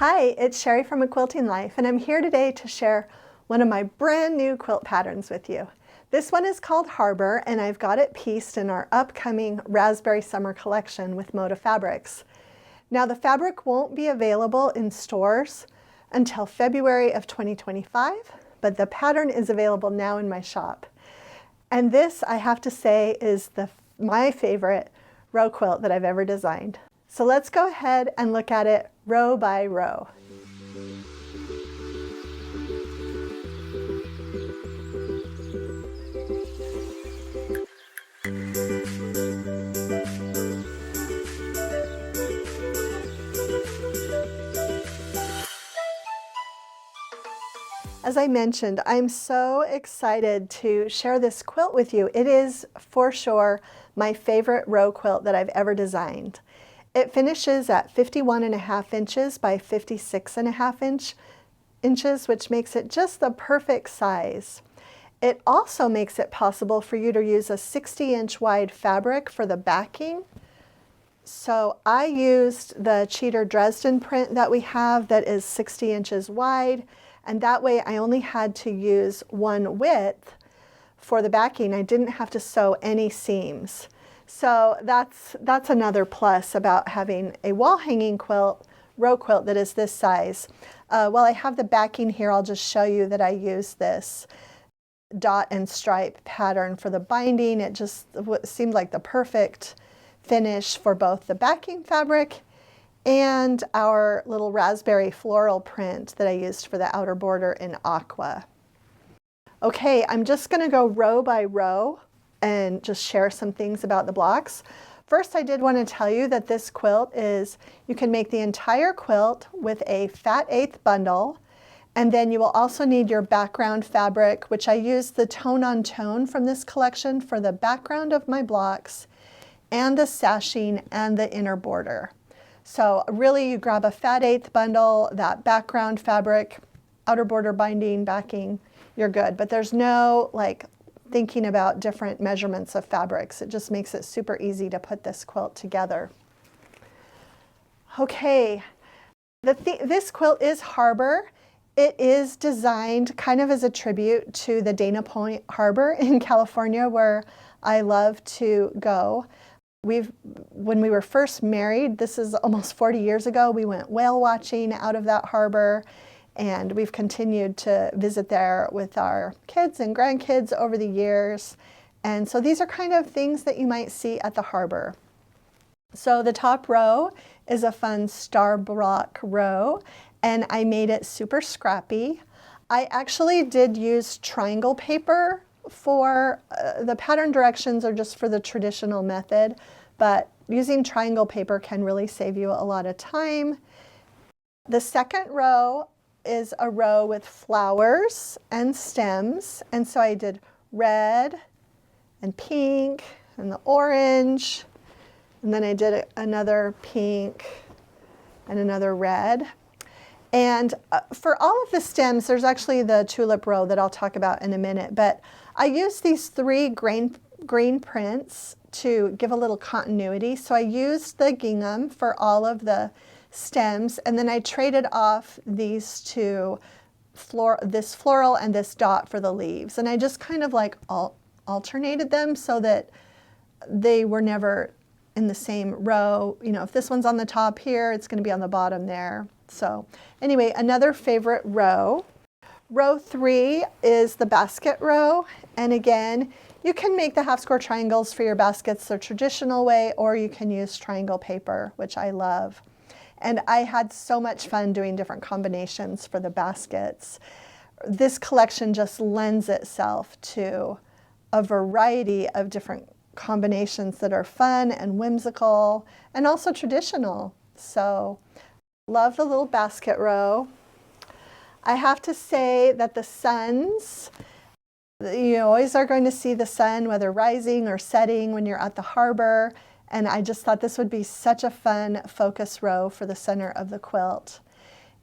Hi, it's Sherri from A Quilting Life, and I'm here today to share one of my brand new quilt patterns with you. This one is called Harbor, and I've got it pieced in our upcoming Raspberry Summer collection with Moda Fabrics. Now, the fabric won't be available in stores until February of 2025, but the pattern is available now in my shop. And this, I have to say, is my favorite row quilt that I've ever designed. So let's go ahead and look at it row by row. As I mentioned, I'm so excited to share this quilt with you. It is for sure my favorite row quilt that I've ever designed. It finishes at 51.5 inches by 56.5 inches, which makes it just the perfect size. It also makes it possible for you to use a 60-inch wide fabric for the backing. So I used the cheater Dresden print that we have that is 60 inches wide, and that way I only had to use one width for the backing. I didn't have to sew any seams. So that's another plus about having a wall hanging quilt, row quilt that is this size. While I have the backing here, I'll just show you that I use this dot and stripe pattern for the binding. It just seemed like the perfect finish for both the backing fabric and our little raspberry floral print that I used for the outer border in aqua. Okay, I'm just going to go row by row and just share some things about the blocks. First, I did want to tell you that this quilt you can make the entire quilt with a fat eighth bundle, and then you will also need your background fabric, which I used the tone on tone from this collection for the background of my blocks, and the sashing and the inner border. So really, you grab a fat eighth bundle, that background fabric, outer border binding, backing, you're good. But there's no thinking about different measurements of fabrics. It just makes it super easy to put this quilt together. Okay, this quilt is Harbor. It is designed kind of as a tribute to the Dana Point Harbor in California, where I love to go. When we were first married, this is almost 40 years ago, we went whale watching out of that harbor, and we've continued to visit there with our kids and grandkids over the years. And so these are kind of things that you might see at the harbor. So the top row is a fun star block row, and I made it super scrappy. I actually did use triangle paper for the pattern directions, or just for the traditional method, but using triangle paper can really save you a lot of time. The second row is a row with flowers and stems, and so I did red and pink and the orange, and then I did another pink and another red. And for all of the stems, there's actually the tulip row that I'll talk about in a minute, but I used these 3 green prints to give a little continuity. So I used the gingham for all of the stems, and then I traded off these two, this floral and this dot for the leaves. And I just kind of alternated them so that they were never in the same row. You know, if this one's on the top here, it's going to be on the bottom there. So anyway, another favorite row. Row 3 is the basket row, and again, you can make the half square triangles for your baskets the traditional way, or you can use triangle paper, which I love. And I had so much fun doing different combinations for the baskets. This collection just lends itself to a variety of different combinations that are fun and whimsical and also traditional. So love the little basket row. I have to say that the suns, you always are going to see the sun, whether rising or setting, when you're at the harbor. And I just thought this would be such a fun focus row for the center of the quilt.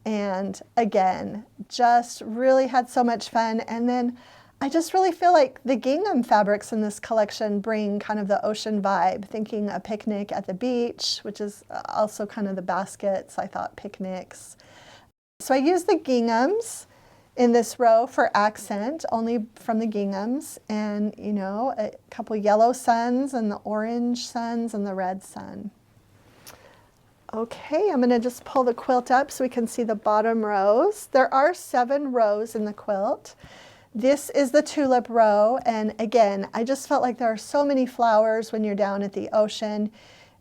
And again, just really had so much fun. And then I just really feel like the gingham fabrics in this collection bring kind of the ocean vibe, thinking a picnic at the beach, which is also kind of the baskets. I thought picnics. So I used the ginghams in this row for accent, only from the ginghams, and you know, a couple yellow suns and the orange suns and the red sun. Okay, I'm going to just pull the quilt up so we can see the bottom rows. There are 7 rows in the quilt. This is the tulip row, and again, I just felt like there are so many flowers when you're down at the ocean.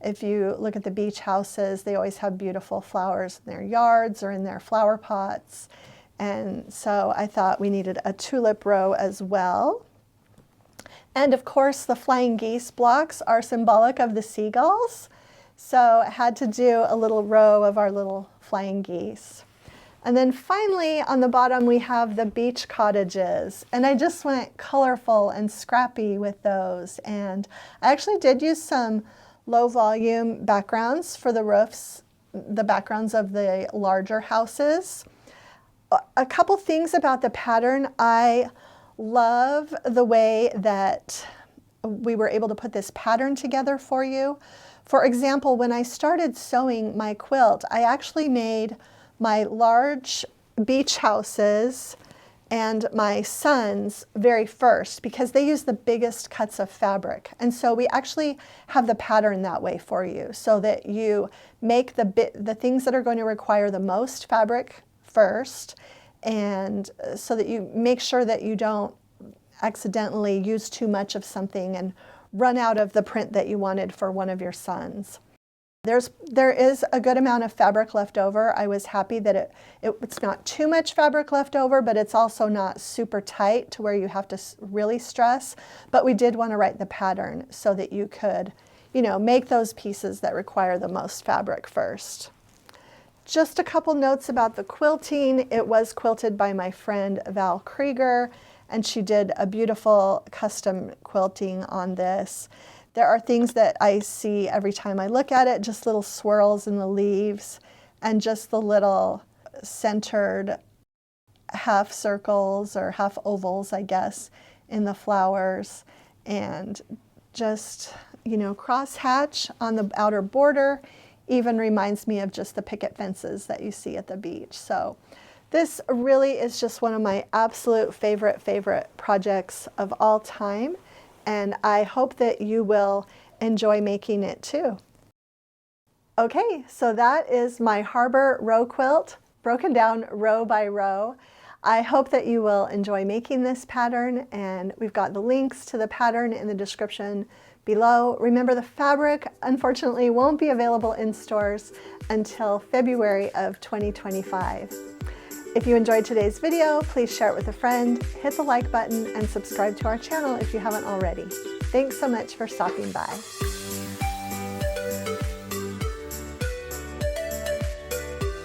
If you look at the beach houses, they always have beautiful flowers in their yards or in their flower pots. And so I thought we needed a tulip row as well. And of course, the flying geese blocks are symbolic of the seagulls. So I had to do a little row of our little flying geese. And then finally, on the bottom, we have the beach cottages. And I just went colorful and scrappy with those. And I actually did use some low volume backgrounds for the roofs, the backgrounds of the larger houses. A couple things about the pattern. I love the way that we were able to put this pattern together for you. For example, when I started sewing my quilt, I actually made my large beach houses and my sons very first because they use the biggest cuts of fabric. And so we actually have the pattern that way for you so that you make the things that are going to require the most fabric first, and so that you make sure that you don't accidentally use too much of something and run out of the print that you wanted for one of your sons. There is a good amount of fabric left over. I was happy that it's not too much fabric left over, but it's also not super tight to where you have to really stress. But we did want to write the pattern so that you could, you know, make those pieces that require the most fabric first. Just a couple notes about the quilting. It was quilted by my friend Val Krieger, and she did a beautiful custom quilting on this. There are things that I see every time I look at it, just little swirls in the leaves and just the little centered half circles or half ovals, I guess, in the flowers, and just, you know, crosshatch on the outer border even reminds me of just the picket fences that you see at the beach. So this really is just one of my absolute favorite projects of all time, and I hope that you will enjoy making it too. Okay, so that is my Harbor row quilt, broken down row by row. I hope that you will enjoy making this pattern, and we've got the links to the pattern in the description below. Remember, the fabric unfortunately won't be available in stores until February of 2025. If you enjoyed today's video, please share it with a friend, hit the like button, and subscribe to our channel if you haven't already. Thanks so much for stopping by.